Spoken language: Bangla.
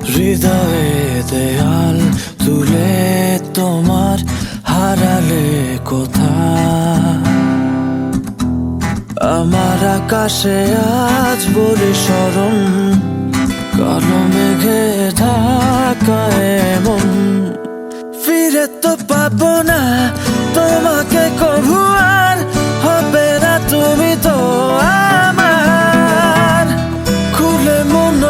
হৃদয়ে দেয়াল তুলে তোমার হারালে কোথা আমার আকাশে আজ বলি স্মরণ কালো মেঘে ঢাকা এমন ফিরে তো পাবো না তোমাকে কভু আর হবে না তুমি তো আমার খুলে মন